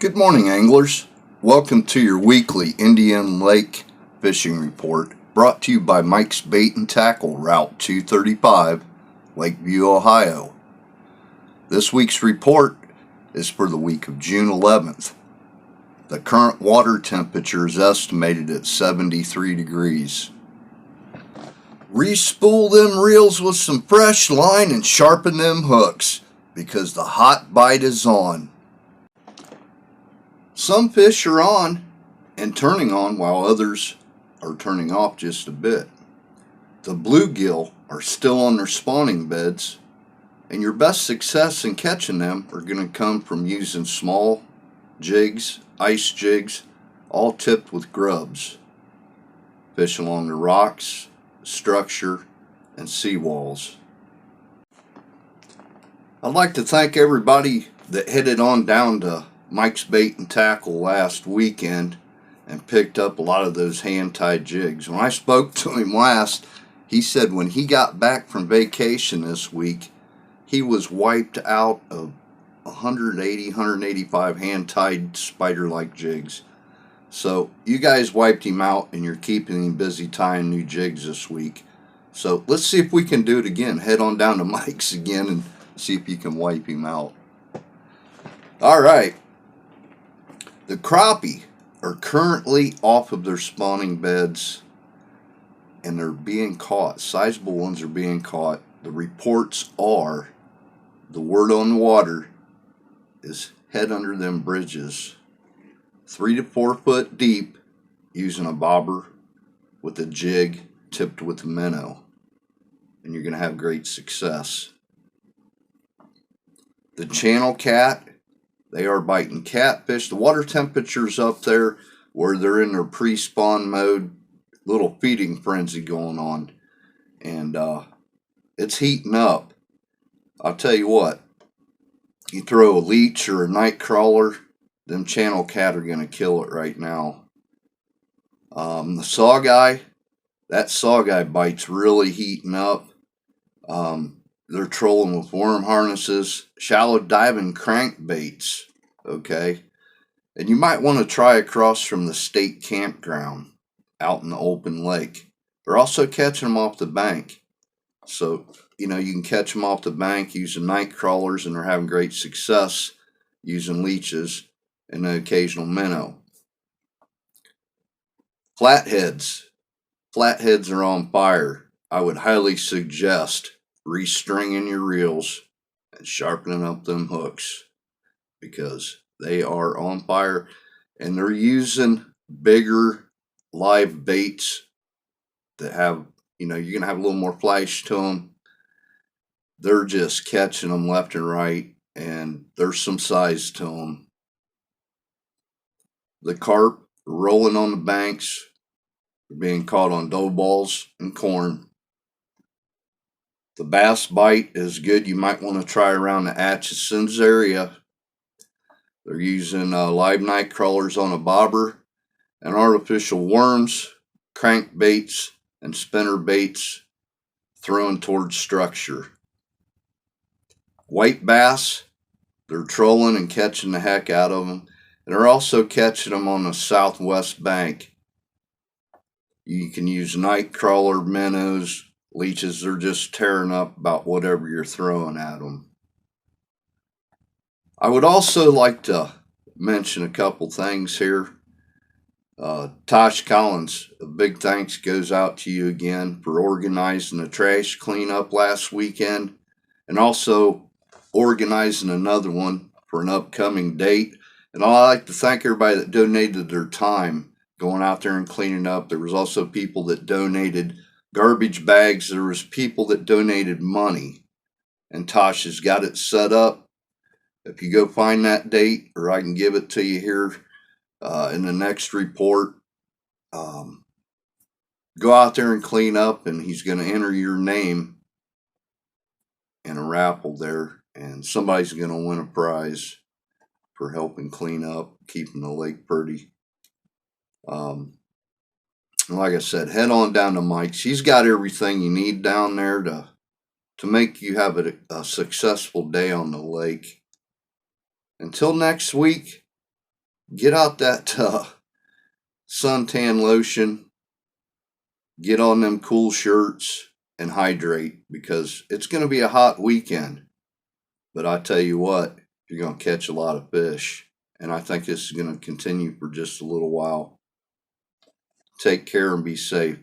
Good morning, anglers. Welcome to your weekly Indian Lake fishing report, brought to you by Mike's Bait and Tackle, Route 235, Lakeview, Ohio. This week's report is for the week of June 11th. The current water temperature is estimated at 73 degrees. Respool them reels with some fresh line and sharpen them hooks, because the hot bite is on. Some fish are on and turning on while others are turning off just a bit. The bluegill are still on their spawning beds, and your best success in catching them are going to come from using small jigs, ice jigs, all tipped with grubs. Fish along the rocks, structure, and seawalls. I'd like to thank everybody that headed on down to Mike's Bait and Tackle last weekend and picked up a lot of those hand-tied jigs. When I spoke to him last, he said when he got back from vacation this week, he was wiped out of 185 hand-tied spider-like jigs. So you guys wiped him out, and you're keeping him busy tying new jigs this week. So let's see if we can do it again. Head on down to Mike's again and see if you can wipe him out. All right. The crappie are currently off of their spawning beds, and they're being caught. Sizable ones are being caught. The reports are, the word on the water is head under them bridges, 3 to 4 foot deep, using a bobber with a jig tipped with a minnow, and you're going to have great success. The channel cat, they are biting catfish. The water temperature's up there where they're in their pre-spawn mode, little feeding frenzy going on, and it's heating up. I'll tell you what, you throw a leech or a night crawler, them channel cat are going to kill it right now. The saw guy, that saw guy bite's really heating up. They're trolling with worm harnesses, shallow diving crankbaits, okay? And you might want to try across from the state campground out in the open lake. They're also catching them off the bank. So, you can catch them off the bank using night crawlers, and they're having great success using leeches and an occasional minnow. Flatheads. Flatheads are on fire. I would highly suggest restringing your reels and sharpening up them hooks, because they are on fire, and they're using bigger live baits that have, you're going to have a little more flash to them. They're just catching them left and right, and there's some size to them. The carp rolling on the banks, they're being caught on dough balls and corn. The bass bite is good. You might want to try around the Atchison's area. They're using live night crawlers on a bobber and artificial worms, crankbaits, and spinner baits thrown towards structure. White bass, they're trolling and catching the heck out of them. And they're also catching them on the southwest bank. You can use night crawler, minnows, leeches. They're just tearing up about whatever you're throwing at them. I would also like to mention a couple things here. Tosh Collins, a big thanks goes out to you again for organizing the trash cleanup last weekend, and also organizing another one for an upcoming date. And I'd like to thank everybody that donated their time going out there and cleaning up. There was also people that donated garbage bags. There was people that donated money, and Tosh has got it set up. If you go find that date, or I can give it to you here in the next report, go out there and clean up, and he's going to enter your name in a raffle there, and somebody's going to win a prize for helping clean up, keeping the lake pretty. Like I said, head on down to Mike's. He's got everything you need down there to make you have a successful day on the lake. Until next week, get out that suntan lotion, get on them cool shirts, and hydrate, because it's going to be a hot weekend. But I tell you what, you're going to catch a lot of fish. And I think this is going to continue for just a little while. Take care and be safe.